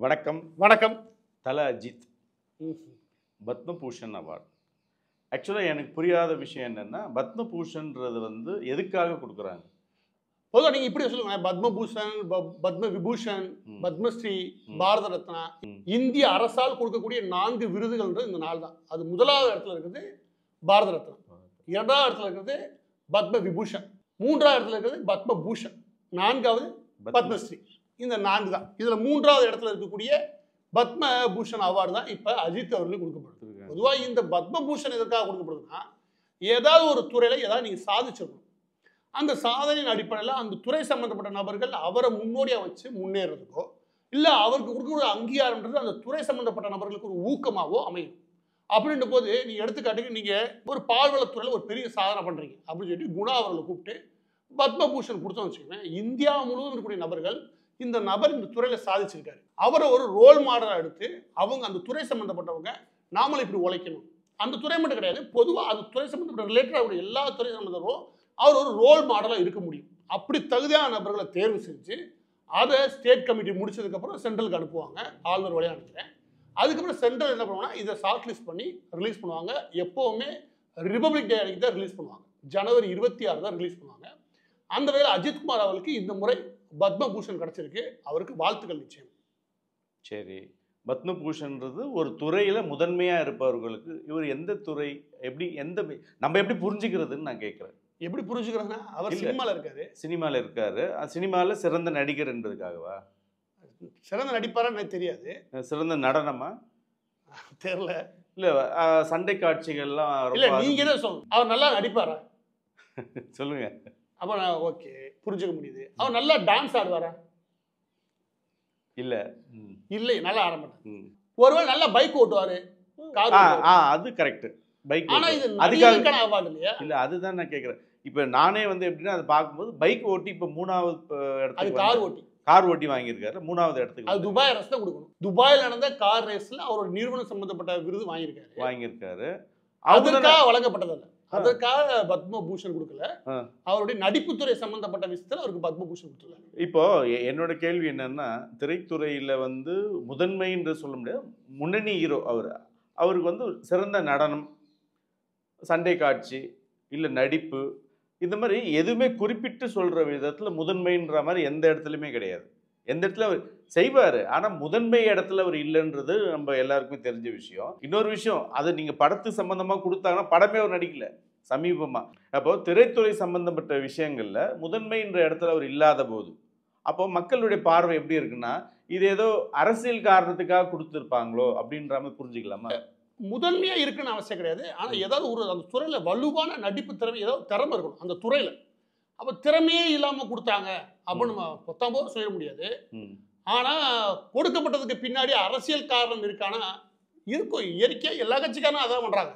வணக்கம். வணக்கம். தல அஜித் பத்மபூஷன் அவார்டு. ஆக்சுவலாக எனக்கு புரியாத விஷயம் என்னென்னா, பத்மபூஷன்றது வந்து எதுக்காக கொடுக்குறாங்க? பொதுவாக நீங்கள் இப்படி சொல்லுங்க, பத்மபூஷன், பத்ம விபூஷன், பத்மஸ்ரீ, பாரத ரத்னா, இந்திய அரசால் கொடுக்கக்கூடிய 4 விருதுகள்ன்றது இந்த 4 தான். அது முதலாவது இடத்துல இருக்கிறது பாரத ரத்னா, 2வது இடத்துல இருக்கிறது பத்ம விபூஷன், 3வது இடத்துல இருக்கிறது பத்மபூஷன், 4வது பத்மஸ்ரீ. இந்த 4 தான். இதில் 3வது இடத்துல இருக்கக்கூடிய பத்மபூஷன் அவார்டு தான் இப்போ அஜித் அவர்களுக்கு கொடுக்கப்படுது. பொதுவாக இந்த பத்மபூஷன் எதற்காக கொடுக்கப்படுதுன்னா, ஏதாவது ஒரு துறையில் ஏதாவது நீங்கள் சாதிச்சிடணும். அந்த சாதனையின் அடிப்படையில் அந்த துறை சம்பந்தப்பட்ட நபர்கள் அவரை முன்னோடியாக வச்சு முன்னேறதுக்கோ, இல்லை அவருக்கு கொடுக்கக்கூடிய அங்கீகாரம்ன்றது அந்த துறை சம்பந்தப்பட்ட நபர்களுக்கு ஒரு ஊக்கமாகவோ அமையும். அப்படின்ற போது நீங்கள் எடுத்துக்காட்டுக்கு நீங்கள் ஒரு பால்வளத்துறையில் ஒரு பெரிய சாதனை பண்ணுறீங்க அப்படின்னு சொல்லிட்டு குணா அவர்களை கூப்பிட்டு பத்மபூஷன் கொடுத்தோம்னு வச்சுக்கோங்க, இந்தியா முழுவதும் இருக்கக்கூடிய நபர்கள் இந்த நபர் இந்த துறையில் சாதிச்சிருக்காரு, அவரை ஒரு ரோல் மாடலாக எடுத்து அவங்க அந்த துறை சம்பந்தப்பட்டவங்க நாமளும் இப்படி உழைக்கணும். அந்த துறை மட்டும் கிடையாது, பொதுவாக அந்த துறை சம்பந்தப்பட்ட ரிலேட்டடாக எல்லா துறை சம்பந்தமும் அவர் ஒரு ரோல் மாடலாக இருக்க முடியும். அப்படி தகுதியான நபர்களை தேர்வு செஞ்சு அதை ஸ்டேட் கமிட்டி முடிச்சதுக்கப்புறம் சென்ட்ரலுக்கு அனுப்புவாங்க. ஆளுநர் வழியாக அனுப்புகிறேன். அதுக்கப்புறம் சென்ட்ரல் என்ன பண்ணுவாங்கன்னா இதை ஷார்ட் லிஸ்ட் பண்ணி ரிலீஸ் பண்ணுவாங்க. எப்போவுமே ரிபப்ளிக் டே அன்னைக்கு தான் ரிலீஸ் பண்ணுவாங்க. ஜனவரி 26 தான் ரிலீஸ் பண்ணுவாங்க. அந்த வகையில் அஜித்குமார் அவர்களுக்கு இந்த முறை பத்மபூஷன் கிடைச்சிருக்கு. அவருக்கு வாழ்த்துக்கள் நிச்சயம். சரி, பத்மபூஷன்றது ஒரு துறையில் முதன்மையாக இருப்பவர்களுக்கு இவர் எந்த துறை, எப்படி நம்ம எப்படி புரிஞ்சுக்கிறதுன்னு நான் கேட்குறேன். எப்படி புரிஞ்சுக்கிறேன்னா, அவர் சினிமாவில் இருக்காரு. சினிமாவில் இருக்காரு. சினிமாவில் சிறந்த நடிகர் என்பதுக்காகவா? சிறந்த நடிப்பாரா எனக்கு தெரியாது. சிறந்த நடனமா தெரியல. இல்லை சண்டை காட்சிகள்லாம் இல்லை, நீங்க என்ன சொல்லணும், அவர் நல்லா நடிப்பாரா சொல்லுங்க. அப்போ நான் ஓகே புரிஞ்சுக்க முடியுது. அவர் நல்லா டான்ஸ் ஆடுவாரா? இல்லை இல்லை, நல்லா ஆட மாட்டார். ஒருவேளை நல்லா பைக் ஓட்டுவாரு, கார். அது கரெக்ட். பைக். ஆனா இது நடிகருக்கான அவார்டு இல்லையா? இல்லை, அதுதான் நான் கேட்குறேன். இப்போ நானே வந்து எப்படின்னா அதை பார்க்கும்போது பைக் ஓட்டி இப்போ 3வது இடத்துக்கு, கார் ஓட்டி வாங்கியிருக்காரு. 3வது இடத்துக்கு அது துபாய் அரசு தான் கொடுக்கணும். துபாயில் நடந்த கார் ரேஸ்ல அவரோட நிறுவனம் சம்பந்தப்பட்ட விருது வாங்கியிருக்காரு. அதற்காக வழங்கப்பட்டதல்ல. அதற்காக பத்மபூஷன் கொடுக்கல. அவருடைய நடிப்புத்துறை சம்பந்தப்பட்ட விஷயத்தில் அவருக்கு பத்மபூஷன் கொடுத்துருக்காங்க. இப்போ என்னோட கேள்வி என்னன்னா, திரைத்துறையில வந்து முதன்மை என்று சொல்ல முடியாது, முன்னணி ஹீரோ அவருக்கு வந்து சிறந்த நடனம், சண்டை காட்சி, இல்லை நடிப்பு, இந்த மாதிரி எதுவுமே குறிப்பிட்டு சொல்ற விதத்துல முதன்மைன்ற மாதிரி எந்த இடத்துலையுமே கிடையாது. எந்த இடத்துல அவர் செய்வார், ஆனால் முதன்மை இடத்துல அவர் இல்லைன்றது நம்ம எல்லாருக்குமே தெரிஞ்ச விஷயம். இன்னொரு விஷயம், அது நீங்கள் படத்து சம்மந்தமாக கொடுத்தாங்கன்னா படமே அவர் நடிக்கல சமீபமாக. அப்போ திரைத்துறை சம்பந்தப்பட்ட விஷயங்களில் முதன்மைன்ற இடத்துல அவர் இல்லாத போது அப்போ மக்களுடைய பார்வை எப்படி இருக்குன்னா, இது ஏதோ அரசியல் காரணத்துக்காக கொடுத்துருப்பாங்களோ அப்படின்ற மாதிரி புரிஞ்சுக்கலாமா? முதன்மையாக இருக்குன்னு அவசியம் கிடையாது. ஆனால் ஏதாவது அந்த துறையில் வலுவான நடிப்பு திறமை, ஏதாவது திறமை இருக்கணும் அந்த துறையில். அப்போ திறமையே இல்லாமல் கொடுத்தாங்க அப்படின்னு நம்ம 19 சொல்ல முடியாது. ஆனால் கொடுக்கப்பட்டதுக்கு பின்னாடி அரசியல் காரணம் இருக்கானா? இருக்கும். இயற்கையாக எல்லா கட்சிக்காரனும் அதான் பண்ணுறாங்க.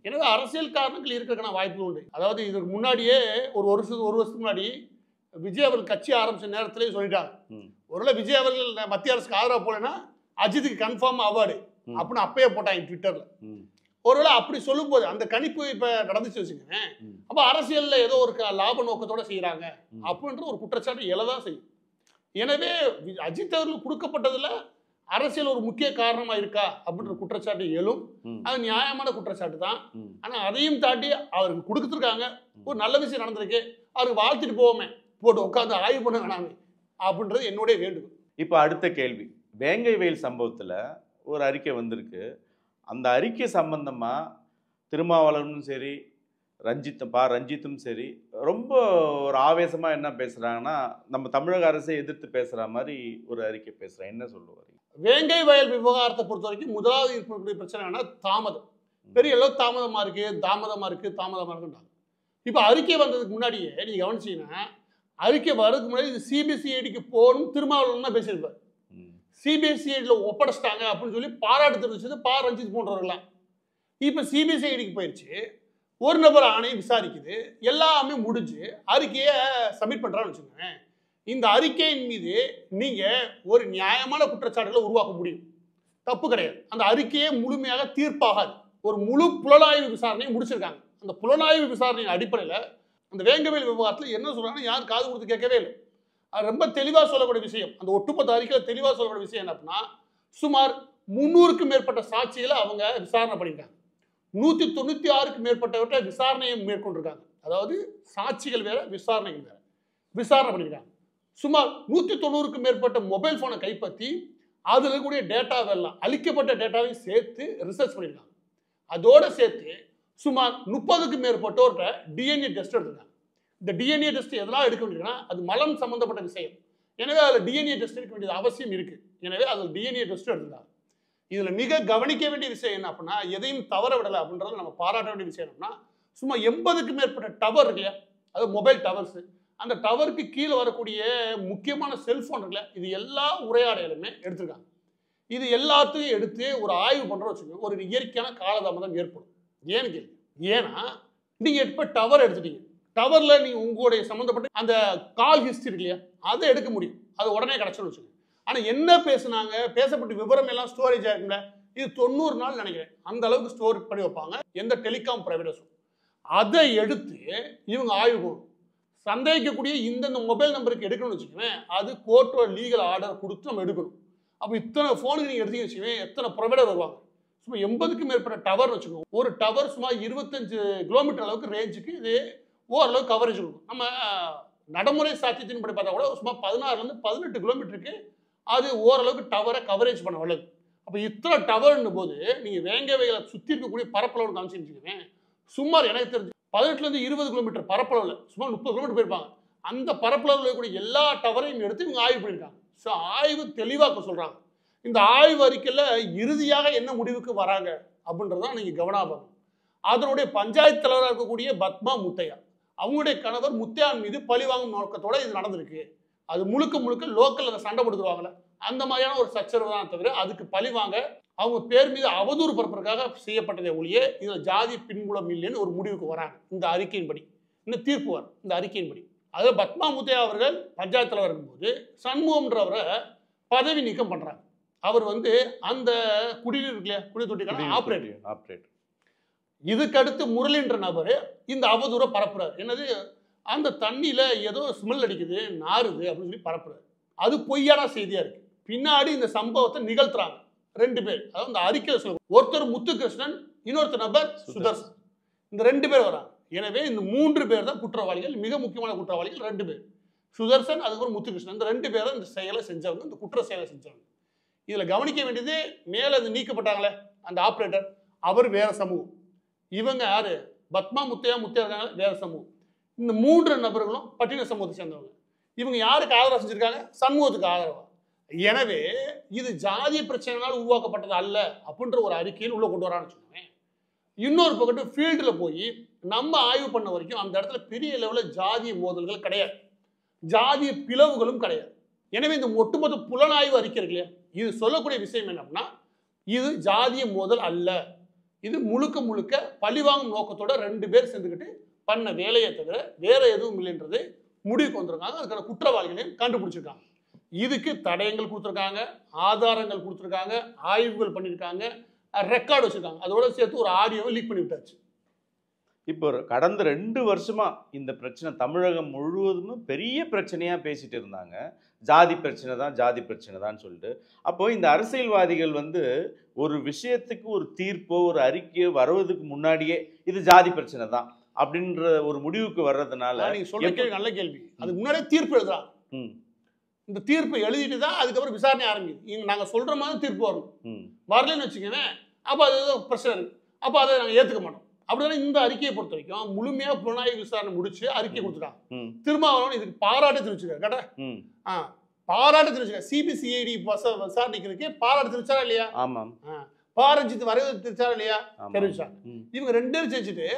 எனவே அரசியல் காரணங்கள் இருக்கிறதுக்கான வாய்ப்புகள் உண்டு. அதாவது இதுக்கு முன்னாடியே ஒரு வருஷத்துக்கு முன்னாடி விஜய் அவர்கள் கட்சி ஆரம்பிச்ச நேரத்திலே சொல்லிட்டாங்க, ஒருவேளை விஜய் அவர்கள் மத்திய அரசுக்கு ஆதரவு போலன்னா அஜித்துக்கு கன்ஃபார்ம் அவார்டு அப்படின்னு அப்பயே போட்டாங்க ட்விட்டரில். ஒருவேளை அப்படி சொல்லும் போது அந்த கணிப்பு இப்போ நடந்துச்சு வச்சுக்கோங்க, அப்போ அரசியலில் ஏதோ ஒரு லாப நோக்கத்தோடு செய்கிறாங்க அப்படின்ற ஒரு குற்றச்சாட்டு எழதான் செய்யும். எனவே அஜித் அவர்களுக்கு கொடுக்கப்பட்டதில் அரசியல் ஒரு முக்கிய காரணமாக இருக்கா அப்படின்ற குற்றச்சாட்டு எழும். அது நியாயமான குற்றச்சாட்டு தான். ஆனால் அதையும் தாண்டி அவருக்கு கொடுத்துருக்காங்க, ஒரு நல்ல விஷயம் நடந்திருக்கு, அவருக்கு வாழ்த்துட்டு போவோமே, போட்டு உட்காந்து ஆய்வு பண்ண வேணாமே அப்படின்றது என்னுடைய வேண்டுகோள். இப்போ அடுத்த கேள்வி, வேங்கை வயல் சம்பவத்தில் ஒரு அறிக்கை வந்திருக்கு. அந்த அறிக்கை சம்பந்தமாக திருமாவளவனும் சரி, ரஞ்சித்தும் சரி ரொம்ப ஒரு ஆவேசமாக என்ன பேசுகிறாங்கன்னா, நம்ம தமிழக அரசை எதிர்த்து பேசுகிற மாதிரி ஒரு அறிக்கை பேசுகிறேன். என்ன சொல்லுவார்? வேங்கை வயல் விவகாரத்தை பொறுத்த வரைக்கும் முதலாவது இருக்கக்கூடிய பிரச்சனை என்ன, தாமதம். பெரிய அளவு தாமதமாக இருக்குன்றாங்க. இப்போ அறிக்கை வந்ததுக்கு முன்னாடியே நீங்கள் கவனிச்சிங்கன்னா, அறிக்கை வர்றதுக்கு முன்னாடி இது சிபிசிஐடிக்கு போகணும் திருமாவளவன் தான் பேசியிருப்பார். சிபிசிஐடியில் ஒப்படைச்சிட்டாங்க அப்படின்னு சொல்லி பாராட்டு தெரிவிச்சது ரஞ்சித் போன்றவர்கள்லாம். இப்போ சிபிசிஐடிக்கு போயிடுச்சு, ஒரு நபர் ஆணையம் விசாரிக்குது, எல்லாமே முடிஞ்சு அறிக்கையை சப்மிட் பண்ணுறான்னு வச்சுக்கோங்க. இந்த அறிக்கையின் மீது நீங்கள் ஒரு நியாயமான குற்றச்சாட்டுகளை உருவாக்க முடியும், தப்பு கிடையாது. அந்த அறிக்கையே முழுமையாக தீர்ப்பாகாது. ஒரு முழு புலனாய்வு விசாரணையை முடிச்சிருக்காங்க. அந்த புலனாய்வு விசாரணையின் அடிப்படையில் அந்த வேங்கவேல் விவகாரத்தில் என்ன சொல்கிறாங்கன்னா யாரும் காது கொடுத்து கேட்கவே இல்லை. அது ரொம்ப தெளிவாக சொல்லக்கூடிய விஷயம். அந்த ஒட்டுமொத்த அறிக்கையில் தெளிவாக சொல்லக்கூடிய விஷயம் என்ன அப்படின்னா, சுமார் 300க்கும் மேற்பட்ட சாட்சிகளை அவங்க விசாரணை பண்ணியிருக்காங்க. 196க்கும் மேற்பட்டவற்றை விசாரணையை மேற்கொண்டிருக்காங்க. அதாவது சாட்சிகள் வேற, விசாரணைகள் வேற. விசாரணை பண்ணியிருக்காங்க. சுமார் 190க்கும் மேற்பட்ட மொபைல் போனை கைப்பற்றி அதில் இருக்கக்கூடிய டேட்டாவெல்லாம் அழிக்கப்பட்ட டேட்டாவையும் சேர்த்து ரிசர்ச் பண்ணியிருக்காங்க. அதோட சேர்த்து சுமார் 30க்கும் மேற்பட்டோர்கிட்ட டிஎன்ஏ டெஸ்ட் எடுத்திருக்காங்க. இந்த டிஎன்ஏ டெஸ்ட் எதெல்லாம் எடுக்க வேண்டியதுன்னா அது மலம் சம்பந்தப்பட்ட விஷயம். எனவே அதில் டிஎன்ஏ டெஸ்ட் எடுக்க வேண்டியது அவசியம் இருக்கு. எனவே அதில் டிஎன்ஏ டெஸ்ட் எடுத்திருக்காங்க. இதில் மிக கவனிக்க வேண்டிய விஷயம் என்ன அப்படின்னா, எதையும் தவற விடலை அப்படின்றத நம்ம பாராட்ட வேண்டிய விஷயம் என்னன்னா, சும்மா 80க்கும் மேற்பட்ட டவர் இருக்கு இல்லையா, அது மொபைல் டவர்ஸ், அந்த டவருக்கு கீழே வரக்கூடிய முக்கியமான செல்போன் இருக்குல்ல, இது எல்லா உரையாடலுமே எடுத்திருக்காங்க. இது எல்லாத்தையும் எடுத்து ஒரு ஆய்வு பண்றோம் வச்சுக்கோங்க, ஒரு இயற்கையான காலதாமதம் ஏற்படும். ஏன்னு கேள்வி. ஏன்னா நீங்க இப்ப டவர் எடுத்துட்டீங்க, டவர்ல நீங்க உங்களுடைய சம்பந்தப்பட்ட அந்த கால் ஹிஸ்டரி இருக்கு இல்லையா, அதை எடுக்க முடியும், அது உடனே கிடைச்சிடும் வச்சுக்கோங்க. ஆனா என்ன பேசுனாங்க, பேசப்பட்ட விவரம் எல்லாம் ஸ்டோரேஜ் ஆயிருக்குல்ல, இது 90 நாள் நினைக்கிறேன், அந்த அளவுக்கு ஸ்டோர் பண்ணி வைப்பாங்க எந்த டெலிகாம் ப்ரைவேட்டர்ஸும். அதை எடுத்து இவங்க ஆய்வு போகணும். சந்தேகிக்கக்கூடிய இந்த மொபைல் நம்பருக்கு எடுக்கணும்னு வச்சுக்கோங்க, அது கோர்ட்டோட லீகல் ஆர்டர் கொடுத்து நம்ம எடுக்கணும். அப்போ இத்தனை ஃபோனுக்கு நீங்கள் எடுத்தீங்கன்னு வச்சுக்கோங்க, எத்தனை ப்ரொவைடர் வருவாங்க. சும்மா 80க்கும் மேற்பட்ட டவர் வச்சுக்கோங்க. ஒரு டவர் சும்மா 25 கிலோமீட்டர் அளவுக்கு ரேஞ்சுக்கு இது ஓரளவு கவரேஜ் கொடுக்கும். நம்ம நடைமுறை சாத்தியத்தின் படி பார்த்தா கூட சும்மா 16லேருந்து 18 கிலோமீட்டருக்கு அது ஓரளவுக்கு டவரை கவரேஜ் பண்ண வல்லது. அப்போ இத்தனை டவர்னும் போது நீங்கள் வேங்கவைகளை சுற்றி இருக்கக்கூடிய பரப்பளவு காமிச்சுக்கோங்க, சுமார் எனக்கு தெரிஞ்சு 18லேருந்து 20 கிலோமீட்டர் பரப்பளவில் சுமார் 30 கிலோமீட்டர் போயிருப்பாங்க. அந்த பரப்பளவில் இருக்கக்கூடிய எல்லா டவரையும் எடுத்து இவங்க ஆய்வு பண்ணியிருக்காங்க. ஸோ ஆய்வு தெளிவாக்க சொல்கிறாங்க. இந்த ஆய்வு அறிக்கையில் இறுதியாக என்ன முடிவுக்கு வராங்க அப்படின்றதான் நீங்கள் கவனம் பார்க்கணும். அதனுடைய பஞ்சாயத்து தலைவராக இருக்கக்கூடிய பத்மா முத்தையா, அவங்களுடைய கணவர் முத்தையான் மீது பழி வாங்கும் நோக்கத்தோட இது நடந்திருக்கு. அது முழுக்க முழுக்க லோக்கல் அதை சண்டை போட்டுக்குவாங்கல்ல, அந்த மாதிரியான ஒரு சச்சரவு தான் தவிர அதுக்கு பழி வாங்க அவங்க பேர் மீது அவதூறு பரப்புறதுக்காக செய்யப்பட்டதை ஒழிய இதில் ஜாதி பின்புலம் இல்லைன்னு ஒரு முடிவுக்கு வராங்க. இந்த அறிக்கையின்படி இந்த தீர்ப்பு வரும். இந்த அறிக்கையின்படி அதாவது பத்மா முத்தையா அவர்கள் பஞ்சாயத்து தலைவர் இருக்கும்போது சண்முகம்ன்றவரை பதவி நீக்கம் பண்றாங்க. அவர் அந்த குடிநீர் இருக்கு இல்லையா, குடி தொட்டிக்கான ஆப்ரேட்டர். இதுக்கு அடுத்து முரளின்ற நபர் இந்த அவதூறை பரப்புறாரு. என்னது, அந்த தண்ணியில ஏதோ ஸ்மெல் அடிக்குது, நாறுது அப்படின்னு சொல்லி பரப்புறாரு. அது பொய்யான செய்தியா இருக்கு. பின்னாடி இந்த சம்பவத்தை நிகழ்த்துறாங்க 2 பேர். அதாவது இந்த அறிக்கை சொல்லுவாங்க, ஒருத்தர் முத்துகிருஷ்ணன், இன்னொருத்தர் நபர் சுதர்சன். இந்த 2 பேர் வராங்க. எனவே இந்த 3 பேர் தான் குற்றவாளிகள், மிக முக்கியமான குற்றவாளிகள் 2 பேர். சுதர்சன், அதுக்கப்புறம் முத்துகிருஷ்ணன். இந்த 2 பேரும் இந்த செயலை செஞ்சவங்க, இந்த குற்ற செயலை செஞ்சவங்க. இதுல கவனிக்க வேண்டியது, மேல அது நீக்கப்பட்டாங்களே அந்த ஆபரேட்டர், அவர் வேற சமூகம். இவங்க யாரு, பத்மா முத்தையா இருக்காங்க, வேற சமூகம். இந்த 3 நபர்களும் பட்டியல சமூகத்தை சேர்ந்தவங்க. இவங்க யாருக்கு ஆதரவா செஞ்சிருக்காங்க, சமூகத்துக்கு ஆதரவா. எனவே இது ஜாதிய பிரச்சனைனால உருவாக்கப்பட்டது அல்ல அப்படின்ற ஒரு அறிக்கையில் உள்ள கொண்டு வரான்னு வச்சுக்கோங்க. இன்னொரு பக்கத்து ஃபீல்டில் போய் நம்ம ஆய்வு பண்ண வரைக்கும் அந்த இடத்துல பெரிய லெவலில் ஜாதிய மோதல்கள் கிடையாது, ஜாதிய பிளவுகளும் கிடையாது. எனவே இந்த ஒட்டுமொத்த புலனாய்வு அறிக்கை இருக்கு இல்லையா, இது சொல்லக்கூடிய விஷயம் என்ன அப்படின்னா, இது ஜாதிய மோதல் அல்ல, இது முழுக்க முழுக்க பழிவாங்கும் நோக்கத்தோட 2 பேர் சேர்ந்துக்கிட்டு பண்ண வேலையை தவிர வேற எதுவும் இல்லைன்றது முடிவுக்கு வந்திருக்காங்க. அதுக்கான குற்றவாளிகளையும் கண்டுபிடிச்சிருக்காங்க. இதுக்கு தடயங்கள் கொடுத்துருக்காங்க, ஆதாரங்கள் கொடுத்துருக்காங்க, ஆய்வுகள் பண்ணியிருக்காங்க, ரெக்கார்டு வச்சிருக்காங்க. அதோட சேர்த்து ஒரு ஆடியோவை லீக் பண்ணி விட்டாச்சு. இப்போ கடந்த 2 வருஷமா இந்த பிரச்சனை தமிழகம் முழுவதும் பெரிய பிரச்சனையா பேசிட்டு இருந்தாங்க. ஜாதி பிரச்சனை தான் சொல்லிட்டு. அப்போ இந்த அரசியல்வாதிகள் ஒரு விஷயத்துக்கு ஒரு தீர்ப்போ ஒரு அறிக்கையோ வருவதுக்கு முன்னாடியே இது ஜாதி பிரச்சனை தான் அப்படின்ற ஒரு முடிவுக்கு வர்றதுனால, நீங்க சொல்ற நல்ல கேள்வி. அதுக்கு முன்னாடியே தீர்ப்பு எழுதுறாங்க. இந்த தீர்ப்பு எழுதிட்டு தான் அதுக்கப்புறம் விசாரணை ஆரம்பிக்குது. நாங்க சொல்ற மாதிரி தீர்ப்பு வரணும், வரலன்னு வச்சுக்கோங்க, அப்ப அது ஏதோ பிரச்சனை இருக்கு, அப்ப அதை நாங்க ஏத்துக்க மாட்டோம். அப்படின்னா இந்த அறிக்கையை பொறுத்த வரைக்கும் முழுமையா புலனாய்வு விசாரணை முடிச்சு அறிக்கை கொடுத்துட்டாங்க. திருமாவளவன் இதுக்கு பாராட்டு தெரிவிச்சிருக்காரு. கேட்டா பாராட்டு தெரிவிச்சிருக்காரு. சிபிசிஐடி விசாரணைக்கு பாராட்டு தெரிவிச்சாரா இல்லையா? ஆமாம். பாரஞ்சித் வரைவு தெரிவிச்சாரா இல்லையா? தெரிவிச்சாங்க. இவங்க 2 பேரும் செஞ்சுட்டு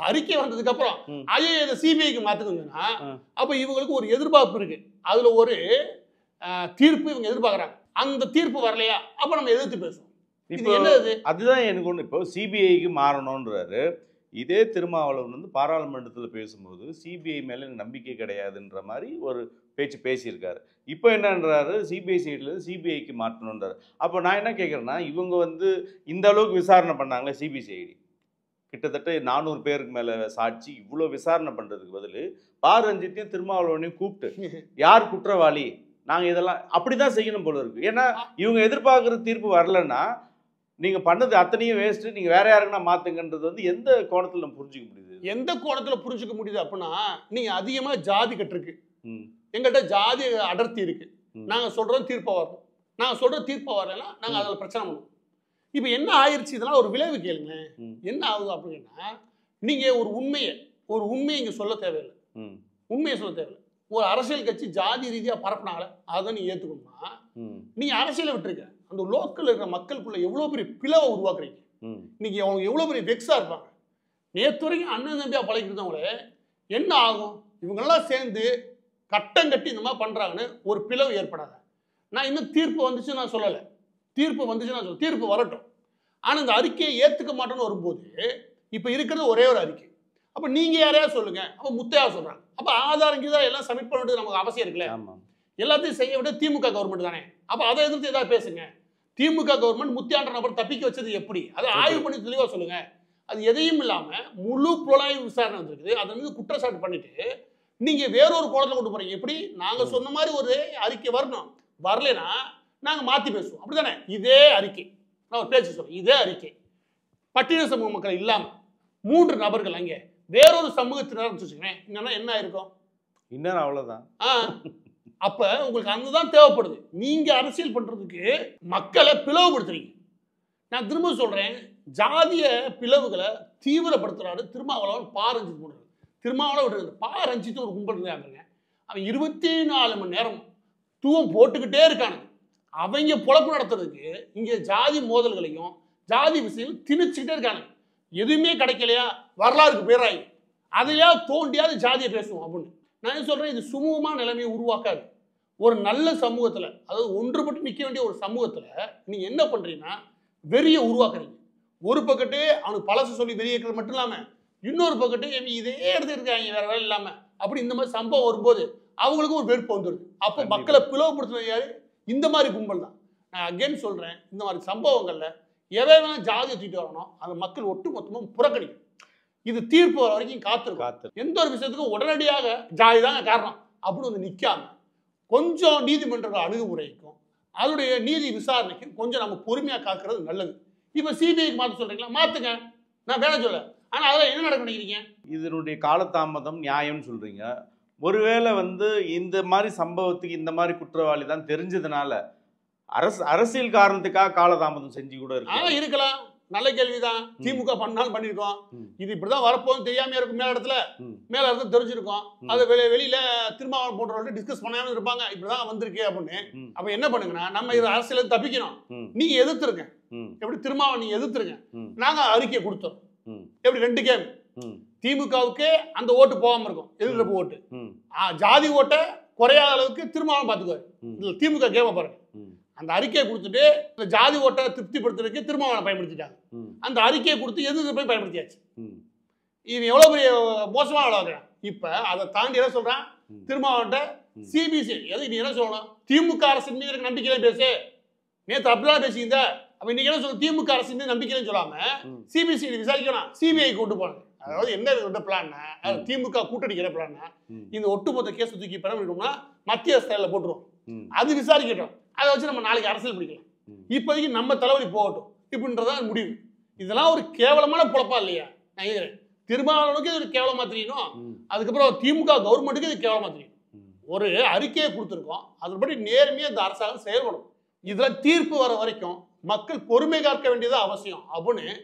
அறிக்கை வந்ததுக்கு அப்புறம் ஐயோ இதை சிபிஐக்கு மாத்துக்குங்கன்னா அப்ப இவங்களுக்கு ஒரு எதிர்பார்ப்பு இருக்கு. அதுல ஒரு தீர்ப்பு இவங்க எதிர்பார்க்கறாங்க. அந்த தீர்ப்பு வரலையா, அப்ப நம்ம எதிர்த்து பேசுவோம். அதுதான் எனக்கு ஒண்ணு. இப்போ சிபிஐக்கு மாறணும்ன்றாரு. இதே திருமாவளவன் பாராளுமன்றத்தில் பேசும்போது சிபிஐ மேல நம்பிக்கை கிடையாதுன்ற மாதிரி ஒரு பேச்சு பேசியிருக்காரு. இப்போ என்னன்றாரு, சிபிஐ சைட்லேருந்து சிபிஐக்கு மாற்றணுன்றாரு. அப்போ நான் என்ன கேட்குறேன்னா, இவங்க இந்த அளவுக்கு விசாரணை பண்ணாங்களே சிபிசிஐடி, கிட்டத்தட்ட 400 பேருக்கு மேலே சாட்சி, இவ்வளோ விசாரணை பண்ணுறதுக்கு பதில் ரஞ்சித்தையும் திருமாவளவனையும் கூப்பிட்டு யார் குற்றவாளி நாங்க இதெல்லாம் அப்படிதான் செய்யணும் போல இருக்கு. ஏன்னா இவங்க எதிர்பார்க்குற தீர்ப்பு வரலன்னா நீங்க பண்ணது அத்தனையும் வேஸ்ட், நீங்க வேற யாருக்குன்னா மாத்துங்கன்றது வந்து எந்த கோணத்துல நம்ம புரிஞ்சுக்க முடியுது? எந்த கோணத்துல புரிஞ்சுக்க முடியுது அப்படின்னா, நீங்க அதிகமா ஜாதி கட்டிருக்கு, ம். எங்கள்கிட்ட ஜாதி அடர்த்தி இருக்கு, ம். நாங்க சொல்றோம் தீர்ப்பா வரணும், நாங்க சொல்ற தீர்ப்பா வரலன்னா நாங்க அதில் பிரச்சனை பண்ணுவோம். இப்போ என்ன ஆயிடுச்சு, இதெல்லாம் ஒரு விளைவு கேளுங்க. என்ன ஆகுது அப்படின்னா, நீங்க ஒரு உண்மையை இங்க சொல்ல தேவையில்லை, உண்மையை சொல்ல தேவையில்லை. ஒரு அரசியல் கட்சி ஜாதி ரீதியா பரப்புனால அதை நீ ஏத்துக்கணும்னா நீங்க அரசியலை விட்டுருக்க, அந்த லோக்கல் இருக்கிற மக்களுக்குள்ள எவ்வளவு பெரிய பிளவை உருவாக்குறீங்க. இன்னைக்கு அவங்க எவ்வளவு பெரிய வெக்ஸா இருப்பாங்க. நேற்று வரைக்கும் அண்ணன் தம்பியா பழகிருந்தவங்களே என்ன ஆகும், இவங்கெல்லாம் சேர்ந்து கட்டம் கட்டி இந்த மாதிரி பண்றாங்கன்னு ஒரு பிளவு ஏற்படாது. நான் இன்னும் தீர்ப்பு வந்துச்சு நான் சொல்லலை, தீர்ப்பு வரட்டும். ஆனா இந்த அறிக்கையை ஏத்துக்க மாட்டோம்னு வரும்போது இப்ப இருக்கிறது ஒரே ஒரு அறிக்கை. அப்ப நீங்க யாரையா சொல்லுங்க, அப்ப முத்தையா சொல்றாங்க. அப்ப ஆதாரம் கீதா எல்லாம் சப்மிட் பண்ண வேண்டியது நமக்கு அவசியம் இருக்குல்ல. எல்லாத்தையும் செய்ய விட திமுக கவர்மெண்ட் தானே. அப்ப அதை எதிர்த்து ஏதாவது பேசுங்க. திமுக கவர்மெண்ட் முத்தியான்ற நபர் தப்பிக்க வச்சது எப்படி, அதை ஆய்வு பண்ணி தெளிவா சொல்லுங்க. அது எதையும் இல்லாம முழு புலனாய்வு விசாரணை வந்திருக்குது, அதை வந்து குற்றச்சாட்டு பண்ணிட்டு நீங்க வேறொரு கோணத்துல கொண்டு போறீங்க. எப்படி நாங்க சொன்ன மாதிரி ஒரு அறிக்கை வரணும், வரலைன்னா நாங்க மாத்தி பேசுவோம், அப்படித்தானே? இதே அறிக்கை நான் ஒரு பேச்சு சொல்றேன், இதே அறிக்கை பட்டியல் சமூக மக்கள் இல்லாம 3 நபர்கள் அங்கே வேறொரு சமூகத்தினர் வச்சுக்கோங்க, என்ன ஆயிருக்கும்? இன்னும் அவ்வளவுதான். அப்ப உங்களுக்கு அங்கதான் தேவைப்படுது. நீங்க அரசியல் பண்றதுக்கு மக்களை பிளவுபடுத்துறீங்க. நான் திரும்ப சொல்றேன், ஜாதிய பிளவுகளை தீவிரப்படுத்துறாரு திருமாவளவன். பாரஞ்சித் போடுறது திருமாவளவன் விடுறது பாரஞ்சித்து ஒரு கும்பல் இருந்தாங்க. அவன் 24 மணி நேரம் தூவம் போட்டுக்கிட்டே இருக்கானுங்க. அவங்க பொழப்பு நடத்துறதுக்கு இங்க ஜாதி மோதல்களையும் ஜாதி விஷயம் திணிச்சுக்கிட்டே இருக்கானுங்க. எதுவுமே கிடைக்கலையா, வரலாறுக்கு பேராயி அதையா தோண்டியாவது ஜாதியை பேசுவோம் அப்படின்னு. நான் என்ன சொல்றேன், இது சுமூகமான நிலைமையை உருவாக்காது. ஒரு நல்ல சமூகத்துல, அதாவது ஒன்றுபட்டு நிற்க வேண்டிய ஒரு சமூகத்துல நீங்க என்ன பண்றீங்கன்னா வெறியை உருவாக்குறீங்க. ஒரு பக்கத்து அவனுக்கு பழசு சொல்லி வெறியேற்றது மட்டும் இல்லாம இன்னொரு பக்கத்து இதே எடுத்து இருக்காங்க வேற வேலை இல்லாம. அப்படி இந்த மாதிரி சம்பவம் வரும்போது அவங்களுக்கும் ஒரு வெறுப்பு வந்துடுது. அப்போ மக்களை பிளவுபடுத்துறது யாரு? இந்த மாதிரி கும்பல் தான். நான் அகைன் சொல்றேன், இந்த மாதிரி சம்பவங்கள்ல எவன் ஜாதியை தூக்கிட்டு வரணும் அந்த மக்கள் ஒட்டு மொத்தமும் புறக்கணிக்கும். இது தீர்ப்பு வர வரைக்கும் காத்திருக்கும். எந்த ஒரு விஷயத்துக்கும் உடனடியாக ஜாதி தாங்க காரணம் அப்படின்னு வந்து நிற்காம கொஞ்சம் நீதிமன்ற அணுகுமுறைக்கும் அதனுடைய நீதி விசாரணைக்கும் கொஞ்சம் நம்ம பொறுமையா காக்கிறது நல்லது. இப்ப சிபிஐக்கு மாற்ற சொல்றீங்களா, மாத்துங்க, நான் வேணாம் சொல்ல. ஆனா அதெல்லாம் என்ன நடக்க நினைக்கிறீங்க? இதனுடைய காலதாமதம் நியாயம்னு சொல்றீங்க. ஒருவேளை வந்து இந்த மாதிரி சம்பவத்துக்கு இந்த மாதிரி குற்றவாளி தான் தெரிஞ்சதுனால அரசியல் காரணத்துக்காக காலதாமதம் செஞ்சு கூட இருக்கலாம். நல்ல கேள்விதான். திமுக பண்ணாலும் பண்ணிருக்கோம். இது இப்படிதான் வரப்போகுது தெரியாம இருக்கும். மேல இடத்துல தெரிஞ்சிருக்கும். அது வெளியில திருமாவளவன் போன்றவர்கள் டிஸ்கஸ் பண்ணாம இருப்பாங்க, இப்படிதான் வந்திருக்கு அப்படின்னு. அப்ப என்ன பண்ணுங்கன்னா, நம்ம இது அரசியல தப்பிக்கணும், நீங்க எதிர்த்துருங்க. எப்படி திருமாவளவன் நீங்க எதிர்த்துருங்க, நாங்க அறிக்கையை கொடுத்தோம். எப்படி 2 கேம் திமுகவுக்கு அந்த ஓட்டு போகாம இருக்கும், எதிர்ப்பு ஓட்டு. ஜாதி ஓட்ட குறையாத அளவுக்கு திருமாவளவன் பாத்துக்குவாரு. திமுக கேம பாருங்க. அந்த அறிக்கையை கொடுத்துட்டு இந்த ஜாதி ஓட்டை திருப்திப்படுத்துறதுக்கு திருமாவளவனை பயன்படுத்திட்டாங்க. அந்த அறிக்கையை கொடுத்து எதிர்த்து போய் பயன்படுத்தியாச்சு. இவன் எவ்வளவு பெரிய மோசமா விளையாடுறான். இப்ப அதை தாண்டி என்ன சொல்றான் திருமாவளவன்ட்ட, சிபிசி எது நீ என்ன சொல்லணும், திமுக அரசின் மீது எனக்கு நம்பிக்கையில பேசு. நேற்று அப்படிலாம் பேசியிருந்த, அப்ப இன்னைக்கு என்ன சொல்ல, திமுக அரசின் மீது நம்பிக்கையில சொல்லாம சிபிசிஐடி விசாரிக்கணும், சிபிஐ கொண்டு போனாங்க. அதாவது என்ன பிளான்னா, திமுக கூட்டணிக்கிற பிளான்னா, இந்த ஒட்டுமொத்த கேஸ் தூக்கி பெற வேண்டும்னா மத்திய ஸ்டைல போட்டுருவோம், அது விசாரிக்கட்டும், அதை வச்சு நம்ம நாளைக்கு அரசியல் பிடிக்கலாம். இப்போதைக்கு நம்ம தலைவலி போகட்டும் இப்படின்றதான் முடிவு. இதெல்லாம் ஒரு கேவலமான பொழப்பா இல்லையா? நான் கேட்கிறேன், திருமாவளவனுக்கு இது ஒரு கேவலமா தெரியணும், அதுக்கப்புறம் திமுக கவர்மெண்ட்டுக்கு இது கேவலமா தெரியும். ஒரு அறிக்கையை கொடுத்துருக்கோம், அதன்படி நேர்மையா இந்த அரசாங்கம் செயல்படும். இதுல தீர்ப்பு வர வரைக்கும் மக்கள் பொறுமை காக்க வேண்டியது அவசியம் அப்படின்னு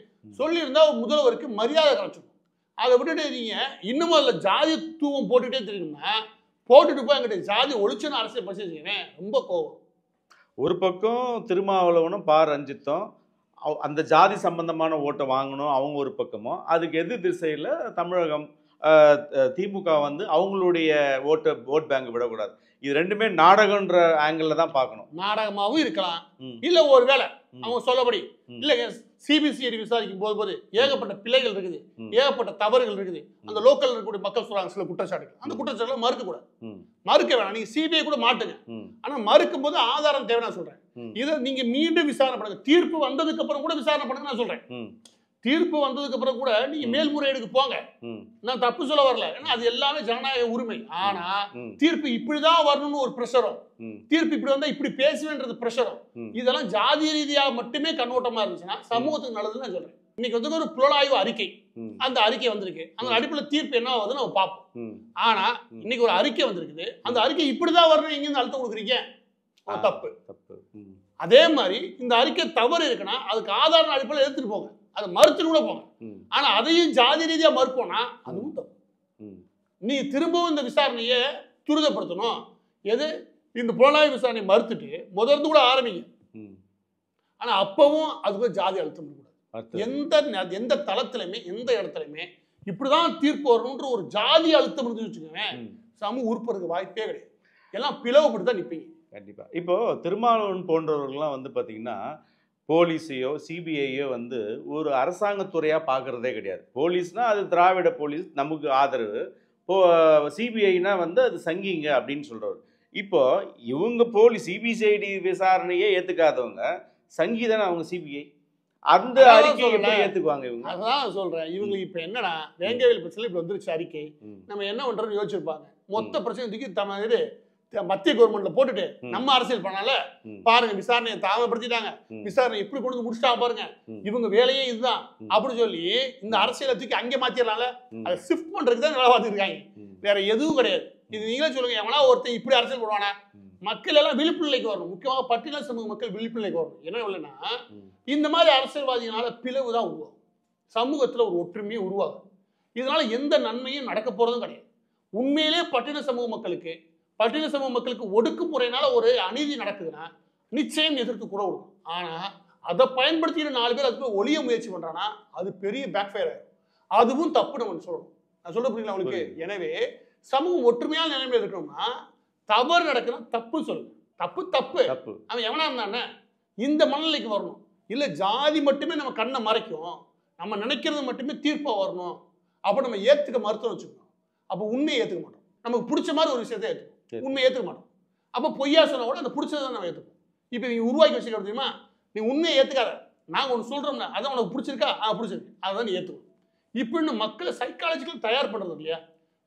சொல்லியிருந்தா முதல்வருக்கு மரியாதை கிடைச்சிடும். அதை விட்டுட்டு நீங்க இன்னும் அதுல ஜாதி தூவம் போட்டுட்டே தெரியணும்னா போட்டுட்டு போய் அங்கிட்ட ஜாதி ஒழிச்சுன்னு அரசியல் பேசிக்கிறேன். ரொம்ப கோவம். ஒரு பக்கம் திருமாவளவனும் ரஞ்சித்தும் அந்த ஜாதி சம்பந்தமான ஓட்டை வாங்கணும் அவங்க ஒரு பக்கமும், அதுக்கு எதிர் திசையில் தமிழகம் திமுக வந்து அவங்களுடைய ஓட் பேங்க் விடக்கூடாது. இது ரெண்டுமே நாடகன்ற ஆங்கிள் தான் பார்க்கணும். நாடகமாகவும் இருக்கலாம், இல்ல ஒருவேளை அவங்க சொல்லபடி இல்ல சிபிசிஐடி விசாரிக்கும் போது ஏகப்பட்ட பிள்ளைகள் இருக்குது, ஏகப்பட்ட தவறுகள் இருக்குது. அந்த லோக்கல் இருக்கக்கூடிய மக்கள் சொல்றாங்க சில குற்றச்சாட்டுகள், அந்த குற்றச்சாட்டுகளை மறுக்க கூடாது, மறுக்க வேணாம். நீங்க சிபிஐ கூட மாட்டுங்க, ஆனா மறுக்கும் போது ஆதாரம் தேவை. நான் சொல்றேன், இதை நீங்க மீண்டும் விசாரணை பண்ணுங்க. தீர்ப்பு வந்ததுக்கு அப்புறம் கூட விசாரணை பண்ணுங்க நான் சொல்றேன். தீர்ப்பு வந்ததுக்கு அப்புறம் கூட நீங்க மேல்முறையீடுக்கு போங்க. நான் தப்பு சொல்ல வரல, ஏன்னா அது எல்லாமே ஜனநாயக உரிமை. ஆனா தீர்ப்பு இப்படிதான் வரணும்னு ஒரு பிரஷரும், தீர்ப்பு இப்படி வந்தா இப்படி பேசுவேன்றது பிரஷரும், இதெல்லாம் ஜாதி ரீதியா மட்டுமே கண்ணோட்டமா இருந்துச்சுன்னா சமூகத்துக்கு நல்லதுன்னு நான் சொல்றேன். இன்னைக்கு வந்து ஒரு புலனாய்வு அறிக்கை, அந்த அறிக்கை வந்திருக்கு, அந்த அடிப்படையில் தீர்ப்பு என்ன ஆகுதுன்னு நம்ம பார்ப்போம். ஆனா இன்னைக்கு ஒரு அறிக்கை வந்திருக்குது, அந்த அறிக்கை இப்படிதான் வரணும், எங்க இருந்து அழுத்தம் கொடுக்குறீங்க, தப்பு. அதே மாதிரி இந்த அறிக்கை தவறு இருக்குன்னா அதுக்கு ஆதார அடிப்படையில் எடுத்துட்டு போங்க, அதை மறுத்துட்டு கூட போங்க. ஆனா அதையும் ஜாதி ரீதியா மறுப்போம்னா அதுவும் தப்பு. நீ திரும்பவும் இந்த விசாரணையை துரிதப்படுத்தணும். எது இந்த புலனாய்வு விசாரணை மறுத்துட்டு முதல்ல கூட ஆரம்பிங்க. ஆனா அப்பவும் அதுக்கு ஜாதி அழுத்தம் கூடாது. எந்த தளத்திலுமே எந்த இடத்துலையுமே இப்படிதான் தீர்ப்பு வரணும்ன்ற ஒரு ஜாதி அழுத்தம் இருந்துன்னு வச்சுக்கோங்க, சமூக உறுப்புறதுக்கு வாய்ப்பே கிடையாது. எல்லாம் பிளவுபட்டு தான் நிற்பீங்க. கண்டிப்பா. இப்போ திருமாவளவன் போன்றவர்கள்லாம் வந்து பார்த்தீங்கன்னா போலீஸையோ சிபிஐயோ வந்து ஒரு அரசாங்கத்துறையாக பார்க்குறதே கிடையாது. போலீஸ்னா அது திராவிட போலீஸ், நமக்கு ஆதரவு. சிபிஐனா வந்து அது சங்கிங்க அப்படின்னு சொல்கிறவர். இப்போ இவங்க போலீஸ் சிபிசிஐடி விசாரணையே ஏற்றுக்காதவங்க சங்கி தானே அவங்க சிபிஐ, அந்த அறிக்கை எப்படி ஏற்றுக்குவாங்க இவங்க? அதான் சொல்கிறேன். இவங்களுக்கு இப்போ என்னன்னா வேங்கவேல் பிரச்சனை இப்படி வந்துருச்சு அறிக்கை, நம்ம என்ன பண்ணுறோம்னு யோசிச்சிருப்பாங்க. மொத்த பிரச்சனை தூக்கி இது மத்திய கவர்மெண்ட்ல போட்டுட்டு நம்ம அரசியல் பண்ணால பாருங்க, விசாரணையை தாமதப்படுத்திட்டாங்க, விசாரணை எப்படி கொண்டு முடிச்சுட்டா பாருங்க, இவங்க வேலையே இதுதான் அப்படின்னு சொல்லி இந்த அரசியலை தூக்கி அங்கே மாத்திரலாம்ல, அதை ஷிஃப்ட் பண்றதுக்கு தான் நல்லா பார்த்துருக்காங்க, வேற எதுவும் கிடையாது. இது நீங்களே சொல்லுங்க, எவனா ஒருத்தன் இப்படி அரசியல் பண்ணுவானா? மக்கள் எல்லாம் விழிப்புநிலைக்கு வரணும், முக்கியமாக பட்டியல சமூக மக்கள் விழிப்புநிலைக்கு வரணும். என்ன இல்லைன்னா இந்த மாதிரி அரசியல்வாதிகளால பிளவு தான் உருவாகும், சமூகத்துல ஒரு ஒற்றுமையும் உருவாகும். இதனால எந்த நன்மையும் நடக்க போறதும் கிடையாது. உண்மையிலே பட்டியல சமூக மக்களுக்கு ஒடுக்குமுறையினால ஒரு அநீதி நடக்குதுன்னா நிச்சயம் எதிர்த்து கூட விடும். ஆனா அதை பயன்படுத்திட்டு 4 பேர் அதுக்கு ஒளிய முயற்சி பண்றானா அது பெரிய பேக்ஃபயர் ஆகும். அதுவும் தப்பு நம்ம சொல்லணும். நான் சொல்ல புரியல உங்களுக்கு? எனவே சமூகம் ஒற்றுமையான நிலைமையில இருக்கணும்னா தவறு நடக்கணும், தப்பு சொல்லுங்க, தப்பு தப்பு. அவன் எவனா இருந்தானே இந்த மனநிலைக்கு வரணும். இல்ல ஜாதி மட்டுமே நம்ம கண்ணை மறைக்கும், நம்ம நினைக்கிறது மட்டுமே தீர்ப்பா வரணும், அப்ப நம்ம ஏத்துக்க மறுத்தோம் வச்சுக்கணும். அப்ப உண்மையை ஏத்துக்க மாட்டோம், நமக்கு பிடிச்ச மாதிரி ஒரு விஷயத்தை ஏற்றுக்கும், உண்மையை ஏற்றுக்க மாட்டோம். அப்போ பொய்யா சொன்னா கூட அந்த பிடிச்சதை நம்ம ஏற்றுப்போம். இப்போ நீங்க உருவாக்கி வச்சுக்க தெரியுமா, நீ உண்மையை ஏற்றுக்காத, நாங்கள் ஒன்று சொல்றோம்னா அதான் உனக்கு பிடிச்சிருக்கா, பிடிச்சிருக்கு, அதான் நீ ஏற்றுக்கணும். இப்படின்னு மக்களை சைக்காலஜிக்கல் தயார் பண்றது இல்லையா?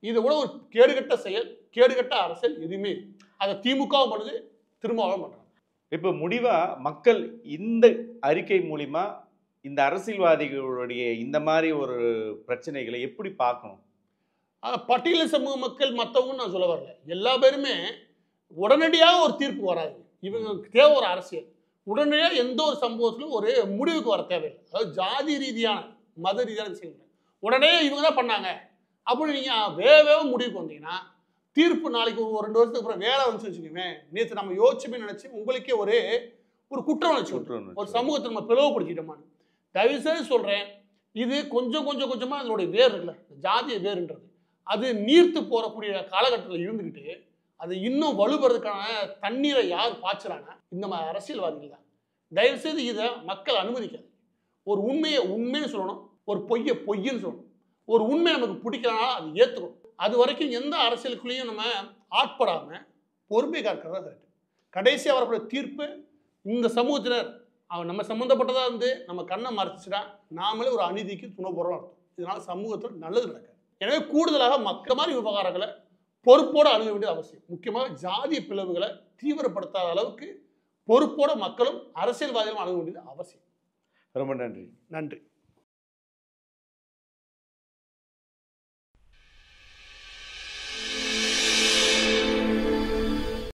இதை விட ஒரு கேடுகட்ட செயல், கேடுகட்ட அரசியல் எதுவுமே அதை திமுகவும் பண்ணுது, திருமாவளவன் பண்றாங்க. இப்போ முடிவா மக்கள் இந்த அறிக்கை மூலிமா இந்த அரசியல்வாதிகளுடைய இந்த மாதிரி ஒரு பிரச்சனைகளை எப்படி பார்க்கணும்? பட்டியல சமூக மக்கள் மற்றவங்க நான் சொல்ல வரல, எல்லா பேருமே உடனடியாக ஒரு தீர்ப்பு வராது. இவங்களுக்கு தேவை ஒரு அரசியல், உடனடியாக எந்த ஒரு சம்பவத்திலும் ஒரு முடிவுக்கு வர தேவையில்லை. அதாவது ஜாதி ரீதியான மத ரீதியான விஷயங்கள் உடனே இவங்க தான் பண்ணாங்க அப்படி நீங்கள் வேக முடிவுக்கு வந்தீங்கன்னா தீர்ப்பு நாளைக்கு ஒரு 2 வருஷத்துக்கு அப்புறம் வேலை வந்து வச்சுக்கோங்க. நேற்று நம்ம யோசிச்சுமே நினைச்சு உங்களுக்கே ஒரு குற்றம் வச்சு ஒரு சமூகத்தை நம்ம பிளவுபடுத்திட்டோமான்னு தயவுசெய்து சொல்றேன். இது கொஞ்சமா அதனுடைய வேர் இருக்குல்ல, ஜாதிய வேறுன்றது அது நீர்த்து போறக்கூடிய காலகட்டத்தில் இருந்துக்கிட்டு அது இன்னும் வலுப்படுறதுக்கான தண்ணீரை யார் பாய்ச்சறானா? இந்த மாதிரி அரசியல்வாதிகள் தான். தயவுசெய்து இதை மக்கள் அனுமதிக்காது. ஒரு உண்மைன்னு சொல்லணும், ஒரு பொய்ன்னு சொல்லணும். ஒரு உண்மை நமக்கு பிடிக்கிறனால அது ஏற்றுக்கணும். அது வரைக்கும் எந்த அரசியலுக்குள்ளேயும் நம்ம ஆட்படாம பொறுமை காக்கிறதா கரெக்ட். கடைசியாக வரக்கூடிய தீர்ப்பு இந்த சமூகத்தினர் நம்ம சம்மந்தப்பட்டதாக இருந்து நம்ம கண்ணை மறைச்சிட்டா நாமளே ஒரு அநீதிக்கு துணை போடுறோம் அர்த்தம். இதனால சமூகத்தில் நல்லது நடக்காது. எனவே கூடுதலாக மக்கள் மாதிரி விவகாரங்களை பொறுப்போடு அணுக வேண்டியது அவசியம். முக்கியமாக ஜாதிய பிளவுகளை தீவிரப்படுத்தாத அளவுக்கு பொறுப்போட மக்களும் அரசியல்வாதிகளும் அணுக வேண்டியது அவசியம். ரொம்ப நன்றி. நன்றி.